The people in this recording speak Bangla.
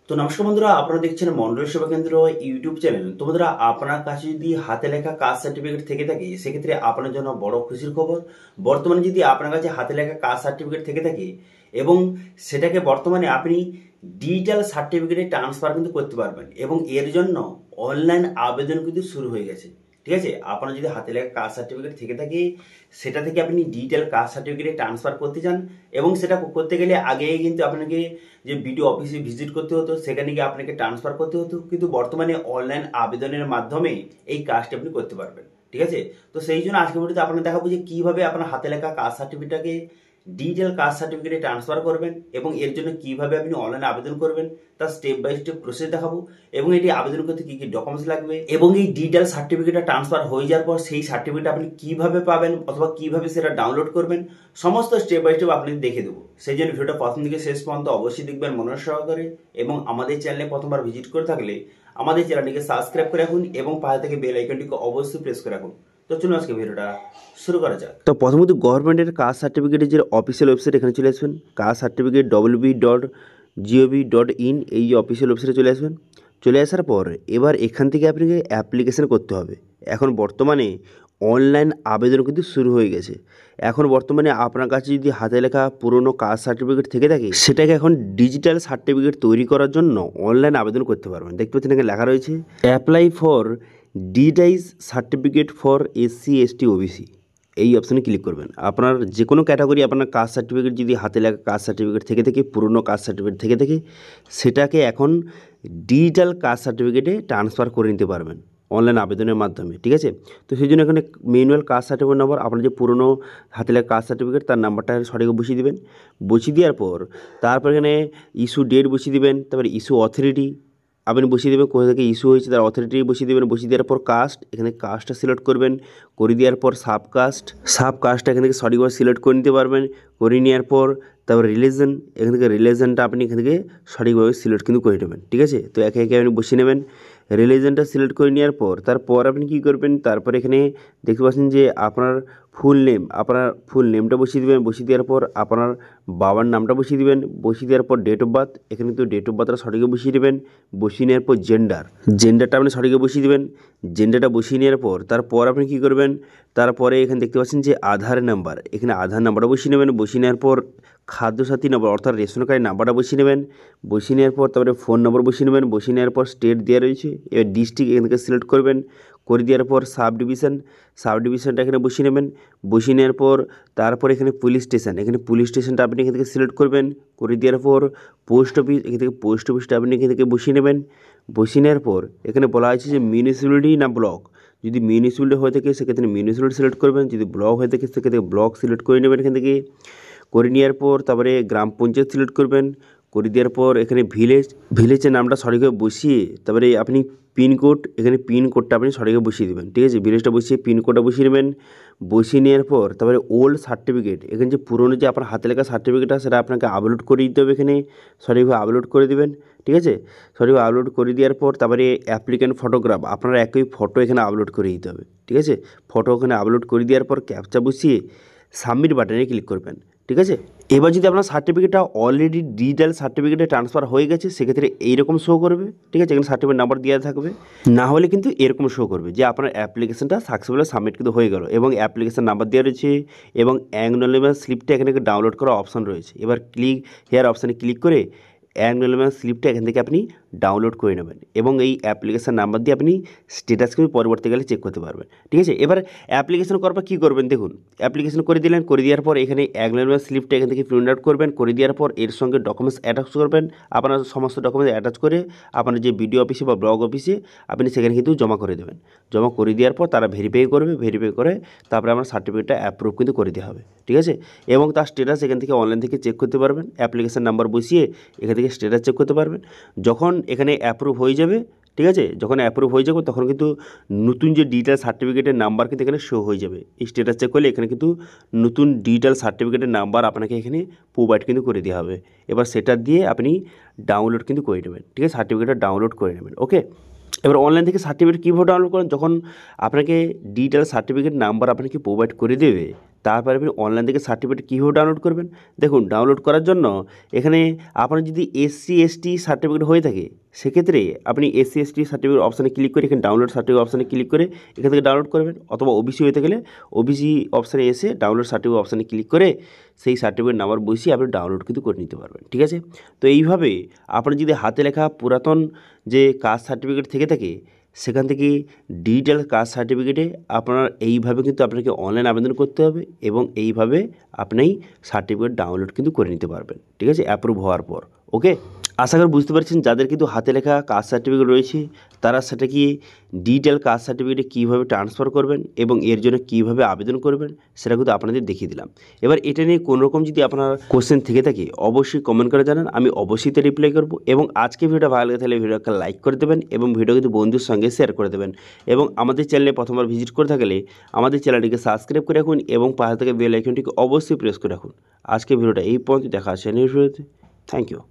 তো নমস্কার বন্ধুরা, আপনারা দেখছেন মন্ডল সেবা কেন্দ্র ইউটিউব চ্যানেল। তো বন্ধুরা, আপনার কাছে যদি হাতে লেখা কাস্ট সার্টিফিকেট থেকে থাকে সেক্ষেত্রে আপনার জন্য বড় খুশির খবর। বর্তমানে যদি আপনার কাছে হাতে লেখা কাস্ট সার্টিফিকেট থেকে থাকে এবং সেটাকে বর্তমানে আপনি ডিজিটাল সার্টিফিকেটে ট্রান্সফার কিন্তু করতে পারবেন এবং এর জন্য অনলাইন আবেদন কিন্তু শুরু হয়ে গেছে। ঠিক আছে, আপনার যদি হাতে লেখা কাস্ট সার্টিফিকেট থেকে থাকে সেটা থেকে আপনি ডিজিটাল কাস্ট সার্টিফিকেটে ট্রান্সফার করতে চান এবং সেটা করতে গেলে আগে কিন্তু আপনাকে যে বিডিও অফিসে ভিজিট করতে হতো, সেখানে গিয়ে আপনাকে ট্রান্সফার করতে হতো, কিন্তু বর্তমানে অনলাইন আবেদনের মাধ্যমে এই কাজটি আপনি করতে পারবেন। ঠিক আছে, তো সেই জন্য আজকের ভিডিওতে আপনাকে দেখাবো যে কিভাবে আপনার হাতে লেখা কাস্ট সার্টিফিকেটটাকে ডিজিটাল কাস্ট সার্টিফিকেটে ট্রান্সফার করবেন এবং এর জন্য কিভাবে আপনি অনলাইনে আবেদন করবেন তার স্টেপ বাই স্টেপ প্রসেস দেখাবো এবং এটি আবেদন করতে কি কি ডকুমেন্টস লাগবে এবং এই ডিজিটাল সার্টিফিকেটটা ট্রান্সফার হয়ে যাওয়ার পর সেই সার্টিফিকেট আপনি কিভাবে পাবেন অথবা কিভাবে সেটা ডাউনলোড করবেন, সমস্ত স্টেপ বাই স্টেপ আপনি দেখে দেবো। সেই জন্য ভিডিওটা প্রথম থেকে শেষ পর্যন্ত অবশ্যই দেখবেন মনোযোগ সহকারে এবং আমাদের চ্যানেলে প্রথমবার ভিজিট করে থাকলে আমাদের চ্যানেলটিকে সাবস্ক্রাইব করে রাখুন এবং পাশে থেকে বেল আইকনটিকে অবশ্যই প্রেস করে রাখুন। তো চলুন আজকে ভিডিওটা শুরু করা যাক। তো প্রথমত গভর্নমেন্টের কাস্ট সার্টিফিকেটের যে অফিসিয়াল ওয়েবসাইট এখানে চলে আসবেন, কাস্ট সার্টিফিকেট www.gov.in এই যে অফিসিয়াল ওয়েবসাইটে চলে আসবেন। চলে আসার পর এবার এখান থেকে আপনাকে অ্যাপ্লিকেশন করতে হবে। এখন বর্তমানে অনলাইন আবেদন কিন্তু শুরু হয়ে গেছে। এখন বর্তমানে আপনার কাছে যদি হাতে লেখা পুরনো কাস্ট সার্টিফিকেট থেকে থাকে সেটাকে এখন ডিজিটাল সার্টিফিকেট তৈরি করার জন্য অনলাইন আবেদন করতে পারবেন। দেখতে পাচ্ছেন এখানে লেখা রয়েছে apply for digitise certificate for SC ST OBC। এই অপশানে ক্লিক করবেন। আপনার যে কোনো ক্যাটাগরি আপনার কাস্ট সার্টিফিকেট যদি হাতে লেখা কাস্ট সার্টিফিকেট থেকে থাকে পুরনো কাস্ট সার্টিফিকেট থেকে থাকে সেটাকে এখন ডিজিটাল কাস্ট সার্টিফিকেটে ট্রান্সফার করে নিতে পারবেন অনলাইন আবেদনের মাধ্যমে। ঠিক আছে, তো সেই জন্য এখানে ম্যানুয়াল কাস্ট সার্টিফিকেট নাম্বার, আপনার যে পুরনো হাতে লেখা কাস্ট সার্টিফিকেট তার নাম্বারটা সঠিক বসিয়ে দেবেন। বসিয়ে দেওয়ার পর তারপর এখানে ইস্যু ডেট বসিয়ে দেবেন, তারপরে ইস্যু অথরিটি আপনি বসিয়ে দেবেন, কোথা থেকে ইস্যু হয়েছে তার অথরিটি বসিয়ে দেবেন। বসিয়ে দেওয়ার পর কাস্ট, এখানে কাস্টটা সিলেক্ট করবেন। করে দেওয়ার পর সাবকাস্টটা এখান থেকে সঠিকভাবে সিলেক্ট করে নিতে পারবেন। করে নেওয়ার পর তারপর রিলিজন, এখান থেকে রিলিজনটা আপনি এখান থেকে সঠিকভাবে সিলেক্ট কিন্তু করে নেবেন। ঠিক আছে, তো একে একে আপনি বসিয়ে নেবেন। রিলিজনটা সিলেক্ট করে নেওয়ার পর তারপর আপনি কী করবেন, তারপর এখানে দেখতে পাচ্ছেন যে আপনার ফুল নেমটা বসিয়ে দেবেন। বসিয়ে দেওয়ার পর আপনার বাবার নামটা বসিয়ে দেবেন। বসিয়ে দেওয়ার পর ডেট অফ বার্থ, এখানে কিন্তু ডেট অফ বার্থটা সঠিকভাবে বসিয়ে দেবেন। বসিয়ে নেওয়ার পর জেন্ডারটা আপনি সঠিকভাবে বসিয়ে দেবেন। জেন্ডারটা বসিয়ে নেওয়ার পর তারপর আপনি কী করবেন, তারপরে এখানে দেখতে পাচ্ছেন যে আধার নাম্বার, এখানে আধার নাম্বারটা বসিয়ে নেবেন। বসিয়ে নেওয়ার পর খাদ্যসাথী নম্বর অর্থাৎ রেশন কার্ডের নাম্বারটা বসিয়ে নেবেন। বসিয়ে নেওয়ার পর তারপরে ফোন নম্বর বসিয়ে নেবেন। বসিয়ে নেওয়ার পর স্টেট দেওয়া রয়েছে, এবার ডিস্ট্রিক্ট এখান থেকে সিলেক্ট করবেন। করে দেওয়ার পর সাব ডিভিশনটা এখানে বসিয়ে নেবেন। বসিয়ে নেওয়ার পর তারপর এখানে পুলিশ স্টেশনটা আপনি এখান থেকে সিলেক্ট করবেন। করে দেওয়ার পর পোস্ট অফিস, এখান থেকে পোস্ট অফিসটা আপনি এখান থেকে বসিয়ে নেবেন। বসিয়ে নেওয়ার পর এখানে বলা হয়েছে যে মিউনিসিপ্যালিটি না ব্লক, যদি মিউনিসিপ্যালিটি হয়ে থাকে সেক্ষেত্রে মিউনিসিপ্যালিটি সিলেক্ট করবেন, যদি ব্লক হয়ে থাকে সেক্ষেত্রে ব্লক সিলেক্ট করে নেবেন এখান থেকে। করে নেওয়ার পর তারপরে গ্রাম পঞ্চায়েত সিলেক্ট করবেন। করে দেওয়ার পর এখানে ভিলেজের নামটা সঠিকভাবে বসিয়ে তারপরে আপনি পিনকোড, এখানে পিনকোডটা আপনি সঠিকভাবে বসিয়ে দেবেন। ঠিক আছে, ভিলেজটা বসিয়ে পিনকোডটা বসিয়ে নেবেন। বসিয়ে নেওয়ার পর তারপরে ওল্ড সার্টিফিকেট, এখানে যে পুরনো যে আপনার হাতে লেখা সার্টিফিকেটটা সেটা আপনাকে আপলোড করে দিতে হবে। এখানে সঠিকভাবে আপলোড করে দেবেন। ঠিক আছে, সঠিকভাবে আপলোড করে দেওয়ার পর তারপরে অ্যাপ্লিক্যান্ট ফটোগ্রাফ, আপনার একই ফটো এখানে আপলোড করে দিতে হবে। ঠিক আছে, ফটো এখানে আপলোড করে দেওয়ার পর ক্যাপচা বসিয়ে সাবমিট বাটনে ক্লিক করবেন। ঠিক আছে, এবার যদি আপনার সার্টিফিকেটটা অলরেডি ডিজিটাল সার্টিফিকেটে ট্রান্সফার হয়ে গেছে সেক্ষেত্রে এইরকম শো করবে। ঠিক আছে, এখানে সার্টিফিকেট নাম্বার দেওয়া থাকবে, না হলে কিন্তু এরকম শো করবে যে আপনার অ্যাপ্লিকেশনটা সাকসেসফুলি সাবমিট কিন্তু হয়ে গেল এবং অ্যাপ্লিকেশন নাম্বার দেওয়া রয়েছে এবং অ্যাকনলেজমেন্ট স্লিপটা এখানে ডাউনলোড করার অপশন রয়েছে। এবার হেয়ার অপশানে ক্লিক করে অ্যাকনলেজমেন্ট স্লিপটা এখান থেকে আপনি ডাউনলোড করে নেবেন এবং এই অ্যাপ্লিকেশন নাম্বার দিয়ে আপনি স্ট্যাটাসকে পরবর্তীকালে চেক করতে পারবেন। ঠিক আছে, এবার অ্যাপ্লিকেশন করার পর কী করবেন দেখুন, অ্যাপ্লিকেশন করে দিলেন। করে দেওয়ার পর এখানে অ্যাকনলেজমেন্ট স্লিপটা এখান থেকে প্রিন্ট আউট করবেন। করে দেওয়ার পর এর সঙ্গে ডকুমেন্টস অ্যাটাচ করবেন। আপনার সমস্ত ডকুমেন্টস অ্যাটাচ করে আপনার যে বিডিও অফিসে বা ব্লক অফিসে আপনি সেখানে কিন্তু জমা করে দেবেন। জমা করে দেওয়ার পর তারা ভেরিফাই করবে, ভেরিফাই করে তারপরে আমার সার্টিফিকেটটা অ্যাপ্রুভ কিন্তু করে দেওয়া হবে। ঠিক আছে, এবং তার স্ট্যাটাস এখান থেকে অনলাইন থেকে চেক করতে পারবেন। অ্যাপ্লিকেশন নাম্বার বসিয়ে এখান থেকে স্ট্যাটাস চেক করতে পারবেন। যখন এখানে অ্যাপ্রুভ হয়ে যাবে, ঠিক আছে, যখন অ্যাপ্রুভ হয়ে যাবে তখন কিন্তু নতুন যে ডিজিটাল সার্টিফিকেটের নাম্বার কিন্তু এখানে শো হয়ে যাবে। এই স্ট্যাটাস চেক করলে এখানে কিন্তু নতুন ডিজিটাল সার্টিফিকেটের নাম্বার আপনাকে এখানে প্রোভাইড কিন্তু করে দেওয়া হবে। এবার সেটা দিয়ে আপনি ডাউনলোড কিন্তু করে নেবেন। ঠিক আছে, সার্টিফিকেটটা ডাউনলোড করে নেবেন। ওকে, এবার অনলাইন থেকে সার্টিফিকেট কীভাবে ডাউনলোড করেন, যখন আপনাকে ডিজিটাল সার্টিফিকেট নাম্বার আপনাকে প্রোভাইড করে দেবে তারপরে আপনি অনলাইন থেকে সার্টিফিকেট কীভাবে ডাউনলোড করবেন। দেখুন, ডাউনলোড করার জন্য এখানে আপনার যদি SC/ST সার্টিফিকেট হয়ে থাকে সেক্ষেত্রে আপনি SC/ST সার্টিফিকেট অপশানে ক্লিক করে এখানে ডাউনলোড সার্টিফিকেট অপশানে ক্লিক করে এখান থেকে ডাউনলোড করবেন, অথবা OBC হয়ে গেলে OBC অপশানে এসে ডাউনলোড সার্টিফিকেট অপশানে ক্লিক করে সেই সার্টিফিকেট নাম্বার বসিয়ে আপনি ডাউনলোড কিন্তু করে নিতে পারবেন। ঠিক আছে, তো এইভাবে আপনার যদি হাতে লেখা পুরাতন যে কাস্ট সার্টিফিকেট থেকে থাকে সেখান থেকে ডিজিটাল কাস্ট সার্টিফিকেটে আপনার এইভাবে কিন্তু আপনাকে অনলাইন আবেদন করতে হবে এবং এইভাবে আপনি সার্টিফিকেট ডাউনলোড কিন্তু করে নিতে পারবেন। ঠিক আছে, অ্যাপ্রুভ হওয়ার পর। ওকে, আশা করি বুঝতে পারছেন যাদের কিন্তু হাতে লেখা কাস্ট সার্টিফিকেট রয়েছে তারা সেটাকে ডিজিটাল কাস্ট সার্টিফিকেটে কীভাবে ট্রান্সফার করবেন এবং এর জন্য কীভাবে আবেদন করবেন সেটা কিন্তু আপনাদের দেখিয়ে দিলাম। এবার এটা নিয়ে কোনো রকম যদি আপনার কোশ্চেন থেকে থাকে অবশ্যই কমেন্ট করে জানান, আমি অবশ্যই তো রিপ্লাই করব। এবং আজকে ভিডিওটা ভালো লাগে তাহলে ভিডিওকে লাইক করে দেবেন এবং ভিডিও কিন্তু বন্ধুর সঙ্গে শেয়ার করে দেবেন। এবং আমাদের চ্যানেলে প্রথমবার ভিজিট করে থাকলে আমাদের চ্যানেলটিকে সাবস্ক্রাইব করে রাখুন এবং পাশে থেকে বেল আইকনটিকে অবশ্যই প্রেস করে রাখুন। আজকে ভিডিওটা এই পর্যন্ত, দেখা আসছে নেক্সট ভিডিওতে। Thank you.